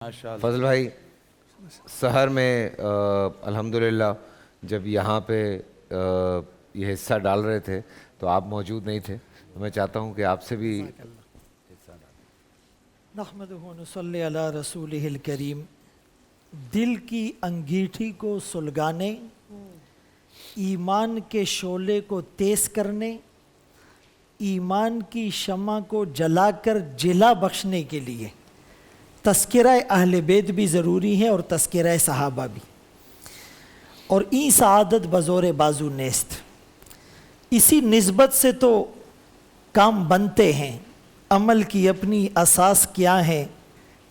فضل بھائی سحر میں الحمدللہ جب یہاں پہ یہ حصہ ڈال رہے تھے تو آپ موجود نہیں تھے، میں چاہتا ہوں کہ آپ سے بھی حصہ ڈالیں۔ نحمدہ و نصلی علی رسولہ الکریم۔ دل کی انگیٹھی کو سلگانے، ایمان کے شعلے کو تیز کرنے، ایمان کی شمع کو جلا کر جلا بخشنے کے لیے تذکرہ اہل بیت بھی ضروری ہے اور تذکرہ صحابہ بھی، اور این سعادت بزور بازو نیست۔ اسی نسبت سے تو کام بنتے ہیں، عمل کی اپنی اساس کیا ہے،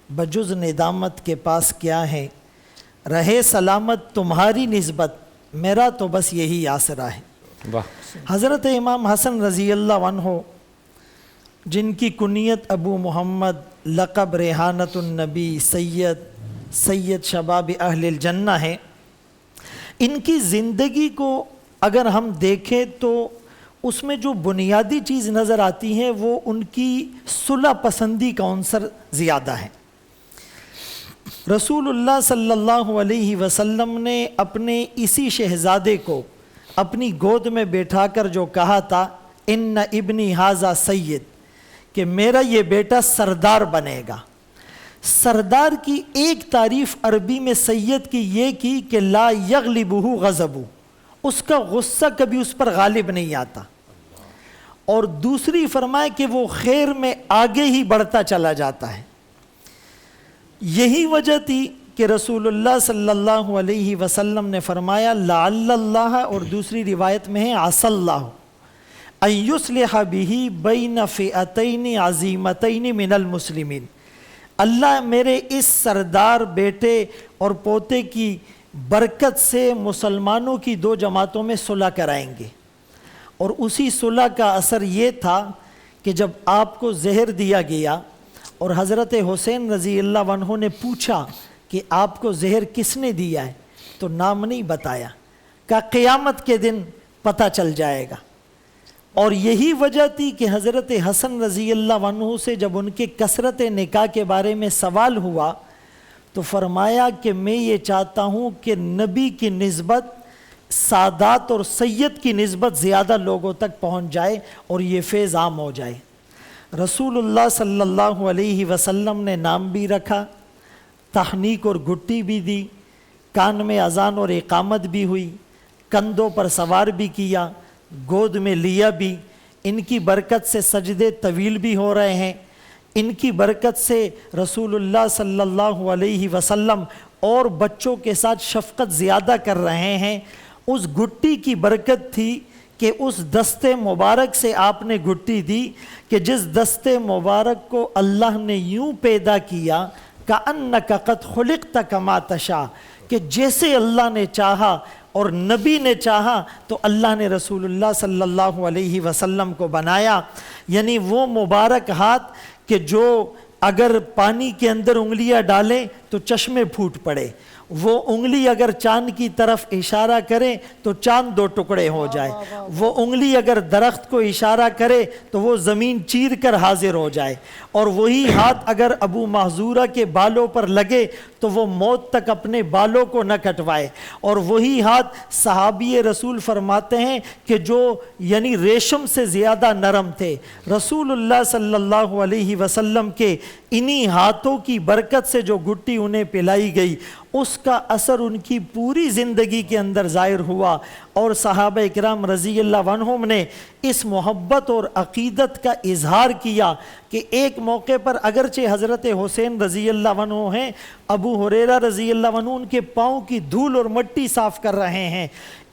بجز ندامت کے پاس کیا ہے، رہے سلامت تمہاری نسبت، میرا تو بس یہی آسرا ہے۔ حضرت امام حسن رضی اللہ عنہ جن کی کنیت ابو محمد، لقب ریحانت النبی، سید شباب اہل الجنہ ہے، ان کی زندگی کو اگر ہم دیکھیں تو اس میں جو بنیادی چیز نظر آتی ہے وہ ان کی صلح پسندی کا عنصر زیادہ ہے۔ رسول اللہ صلی اللہ علیہ وسلم نے اپنے اسی شہزادے کو اپنی گود میں بیٹھا کر جو کہا تھا، ان ابنی ھذا سید، کہ میرا یہ بیٹا سردار بنے گا۔ سردار کی ایک تعریف عربی میں سید کی یہ کی کہ لا یغلبہ غضبہ، اس کا غصہ کبھی اس پر غالب نہیں آتا، اور دوسری فرمائے کہ وہ خیر میں آگے ہی بڑھتا چلا جاتا ہے۔ یہی وجہ تھی کہ رسول اللہ صلی اللہ علیہ وسلم نے فرمایا لعل اللہ، اور دوسری روایت میں ہے عسى اللہ ان یصلح بہ بین فئتین عظیمتین من المسلمین، اللہ میرے اس سردار بیٹے اور پوتے کی برکت سے مسلمانوں کی دو جماعتوں میں صلح کرائیں گے۔ اور اسی صلح کا اثر یہ تھا کہ جب آپ کو زہر دیا گیا اور حضرت حسین رضی اللہ عنہ نے پوچھا کہ آپ کو زہر کس نے دیا ہے تو نام نہیں بتایا، کہ قیامت کے دن پتہ چل جائے گا۔ اور یہی وجہ تھی کہ حضرت حسن رضی اللہ عنہ سے جب ان کے کثرت نکاح کے بارے میں سوال ہوا تو فرمایا کہ میں یہ چاہتا ہوں کہ نبی کی نسبت سادات اور سید کی نسبت زیادہ لوگوں تک پہنچ جائے اور یہ فیض عام ہو جائے۔ رسول اللہ صلی اللہ علیہ وسلم نے نام بھی رکھا، تحنیک اور گھٹی بھی دی، کان میں اذان اور اقامت بھی ہوئی، کندھوں پر سوار بھی کیا، گود میں لیا بھی۔ ان کی برکت سے سجدے طویل بھی ہو رہے ہیں، ان کی برکت سے رسول اللہ صلی اللہ علیہ وسلم اور بچوں کے ساتھ شفقت زیادہ کر رہے ہیں۔ اس گھٹی کی برکت تھی کہ اس دست مبارک سے آپ نے گھٹی دی کہ جس دست مبارک کو اللہ نے یوں پیدا کیا کأنک قد خلقت کما تشاء، کہ جیسے اللہ نے چاہا اور نبی نے چاہا تو اللہ نے رسول اللہ صلی اللہ علیہ وسلم کو بنایا۔ یعنی وہ مبارک ہاتھ کہ جو اگر پانی کے اندر انگلیاں ڈالیں تو چشمے پھوٹ پڑے، وہ انگلی اگر چاند کی طرف اشارہ کرے تو چاند دو ٹکڑے ہو جائے، وہ انگلی اگر درخت کو اشارہ کرے تو وہ زمین چیر کر حاضر ہو جائے، اور وہی ہاتھ اگر ابو محذورہ کے بالوں پر لگے تو وہ موت تک اپنے بالوں کو نہ کٹوائے، اور وہی ہاتھ صحابی رسول فرماتے ہیں کہ جو یعنی ریشم سے زیادہ نرم تھے۔ رسول اللہ صلی اللہ علیہ وسلم کے انہی ہاتھوں کی برکت سے جو گھٹی انہیں پلائی گئی اس کا اثر ان کی پوری زندگی کے اندر ظاہر ہوا، اور صحابہ اکرام رضی اللہ عنہم نے اس محبت اور عقیدت کا اظہار کیا کہ ایک موقع پر اگرچہ حضرت حسین رضی اللہ عنہ ہیں، ابو ہریرہ رضی اللہ عنہ ان کے پاؤں کی دھول اور مٹی صاف کر رہے ہیں،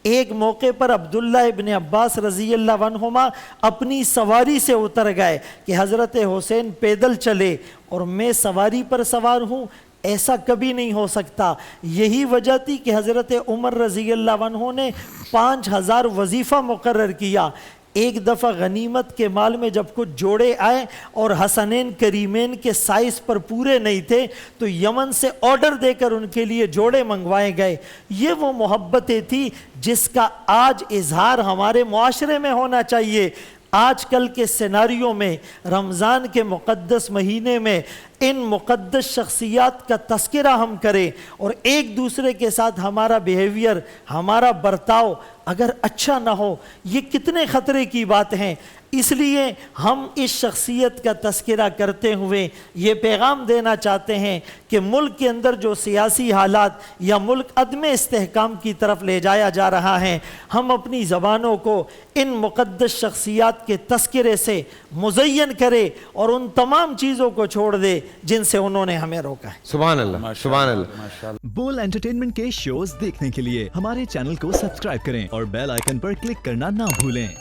ایک موقع پر عبداللہ ابن عباس رضی اللہ عنہما اپنی سواری سے اتر گئے کہ حضرت حسین پیدل چلے اور میں سواری پر سوار ہوں، ایسا کبھی نہیں ہو سکتا۔ یہی وجہ تھی کہ حضرت عمر رضی اللہ عنہ نے 5000 وظیفہ مقرر کیا۔ ایک دفعہ غنیمت کے مال میں جب کچھ جوڑے آئے اور حسنین کریمین کے سائز پر پورے نہیں تھے تو یمن سے آرڈر دے کر ان کے لیے جوڑے منگوائے گئے۔ یہ وہ محبتیں تھی جس کا آج اظہار ہمارے معاشرے میں ہونا چاہیے۔ آج کل کے سیناریوں میں رمضان کے مقدس مہینے میں ان مقدس شخصیات کا تذکرہ ہم کریں اور ایک دوسرے کے ساتھ ہمارا بیہیویئر، ہمارا برتاؤ اگر اچھا نہ ہو، یہ کتنے خطرے کی بات ہیں۔ اس لیے ہم اس شخصیت کا تذکرہ کرتے ہوئے یہ پیغام دینا چاہتے ہیں کہ ملک کے اندر جو سیاسی حالات یا ملک عدم استحکام کی طرف لے جایا جا رہا ہے، ہم اپنی زبانوں کو ان مقدس شخصیات کے تذکرے سے مزین کرے اور ان تمام چیزوں کو چھوڑ دے جن سے انہوں نے ہمیں روکا ہے۔ سبحان اللہ، سبحان اللہ۔ بول انٹرٹینمنٹ کے شوز دیکھنے کے لیے ہمارے چینل کو سبسکرائب کریں اور بیل آئیکن پر کلک کرنا نہ بھولیں۔